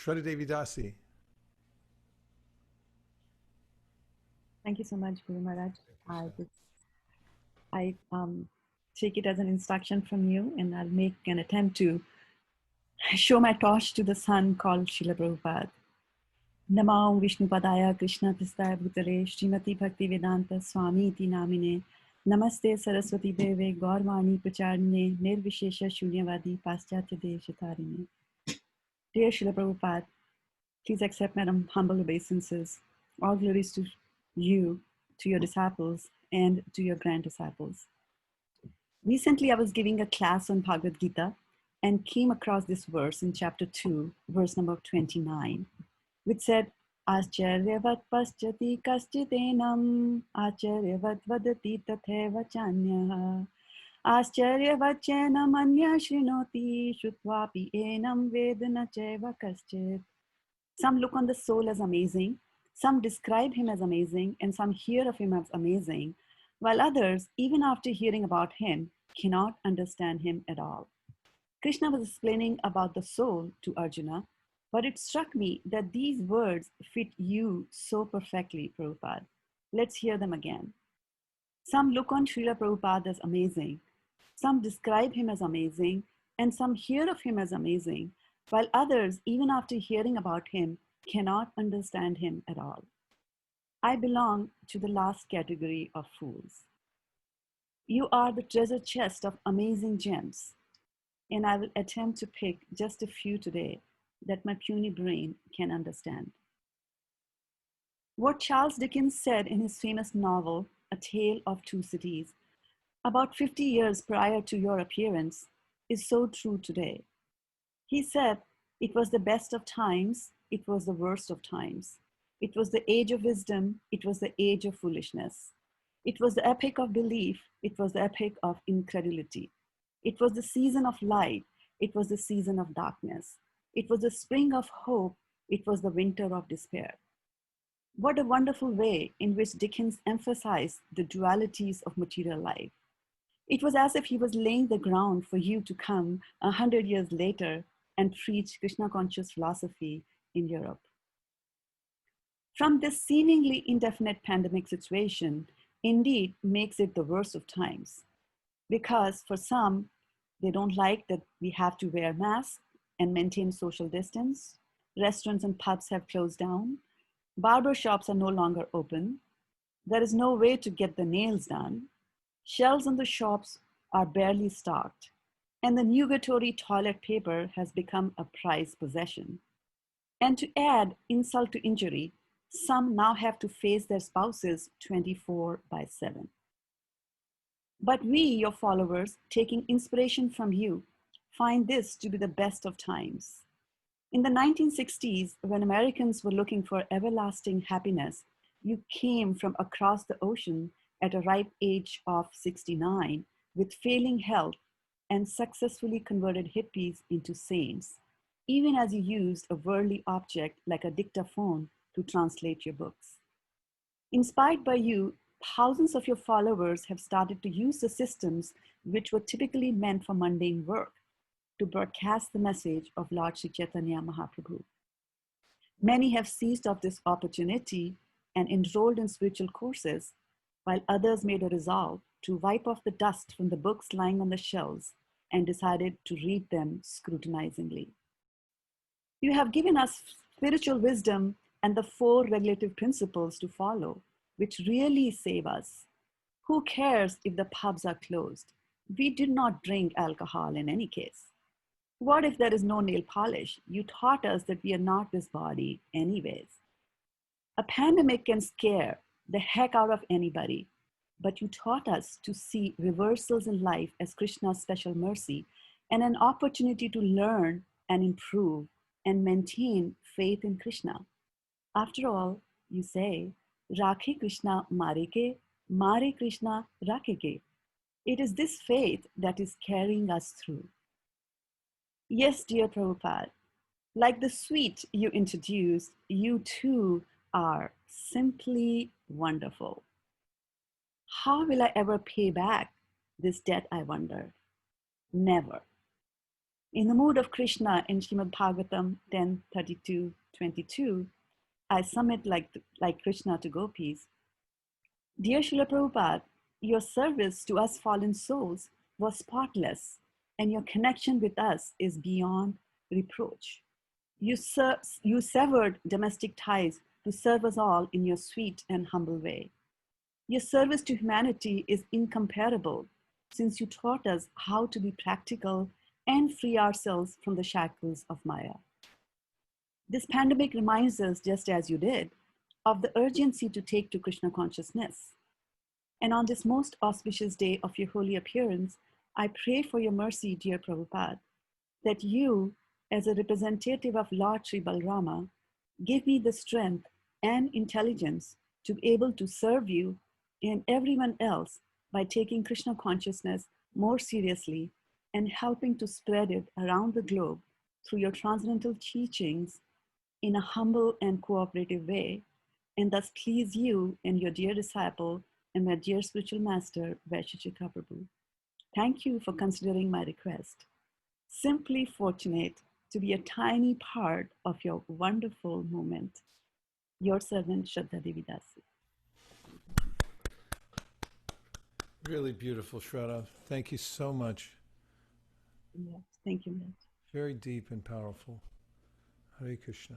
Shraddha-devi Dasi. Thank you so much, Guru Maharaj. I take it as an instruction from you, and I'll make an attempt to show my torch to the sun called Srila Prabhupada. Namo Vishnupadaya Krishna Pristaya Bhutale Srimati Bhakti Vedanta Swami Iti Namine Namaste Saraswati Deve Gaurvani Pracharine Nirvishesha Shunyavadi Paschatya Deshatarine. Dear Srila Prabhupada, please accept my humble obeisances. All glories to you, to your disciples, and to your grand disciples. Recently, I was giving a class on Bhagavad Gita and came across this verse in chapter 2, verse number 29, which said, Acharyavat paschati kaschitenam, acharyavat vadati tatheva chanyah, acharyavat chenam anya shrinoti, shutvapi enam vedana cheva kaschit. Some look on the soul as amazing, some describe him as amazing, and some hear of him as amazing, while others, even after hearing about him, cannot understand him at all. Krishna was explaining about the soul to Arjuna, but it struck me that these words fit you so perfectly, Prabhupada. Let's hear them again. Some look on Srila Prabhupada as amazing, some describe him as amazing, and some hear of him as amazing, while others, even after hearing about him, cannot understand him at all. I belong to the last category of fools. You are the treasure chest of amazing gems, and I will attempt to pick just a few today that my puny brain can understand. What Charles Dickens said in his famous novel, A Tale of Two Cities, about 50 years prior to your appearance, is so true today. He said, it was the best of times, it was the worst of times. It was the age of wisdom, it was the age of foolishness. It was the epoch of belief, it was the epoch of incredulity. It was the season of light, it was the season of darkness. It was the spring of hope, it was the winter of despair. What a wonderful way in which Dickens emphasized the dualities of material life. It was as if he was laying the ground for you to come 100 years later and preach Krishna conscious philosophy in Europe. From this seemingly indefinite pandemic situation, indeed makes it the worst of times. Because for some, they don't like that we have to wear masks and maintain social distance. Restaurants and pubs have closed down. Barber shops are no longer open. There is no way to get the nails done. Shelves in the shops are barely stocked. And the nugatory toilet paper has become a prized possession. And to add insult to injury, some now have to face their spouses 24/7. But we, your followers, taking inspiration from you, find this to be the best of times. In the 1960s, when Americans were looking for everlasting happiness, you came from across the ocean at a ripe age of 69 with failing health and successfully converted hippies into saints, even as you used a worldly object like a dictaphone to translate your books. Inspired by you, thousands of your followers have started to use the systems which were typically meant for mundane work to broadcast the message of Lord Sri Chaitanya Mahaprabhu. Many have seized of this opportunity and enrolled in spiritual courses, while others made a resolve to wipe off the dust from the books lying on the shelves and decided to read them scrutinizingly. You have given us spiritual wisdom and the 4 regulative principles to follow, which really save us. Who cares if the pubs are closed? We did not drink alcohol in any case. What if there is no nail polish? You taught us that we are not this body anyways. A pandemic can scare the heck out of anybody, but you taught us to see reversals in life as Krishna's special mercy and an opportunity to learn and improve and maintain faith in Krishna. After all, you say, Rakhe Krishna Mare Krishna Rakheke. It is this faith that is carrying us through. Yes, dear Prabhupada, like the sweet you introduced, you too are simply wonderful. How will I ever pay back this debt, I wonder? Never. In the mood of Krishna in Srimad Bhagavatam 10:32-22, I submit like Krishna to gopis. Dear Srila Prabhupada, your service to us fallen souls was spotless, and your connection with us is beyond reproach. You severed domestic ties to serve us all in your sweet and humble way. Your service to humanity is incomparable, since you taught us how to be practical and free ourselves from the shackles of Maya. This pandemic reminds us, just as you did, of the urgency to take to Krishna consciousness. And on this most auspicious day of your holy appearance, I pray for your mercy, dear Prabhupada, that you, as a representative of Lord Sri Balrama, give me the strength and intelligence to be able to serve you and everyone else by taking Krishna consciousness more seriously and helping to spread it around the globe through your transcendental teachings in a humble and cooperative way, and thus please you and your dear disciple and my dear spiritual master, Vaisheshika Prabhu. Thank you for considering my request. Simply fortunate to be a tiny part of your wonderful movement. Your servant, Shraddha-devi Dasi. Really beautiful, Shraddha. Thank you so much. Yes, thank you, Matt. Very deep and powerful. Hare Krishna.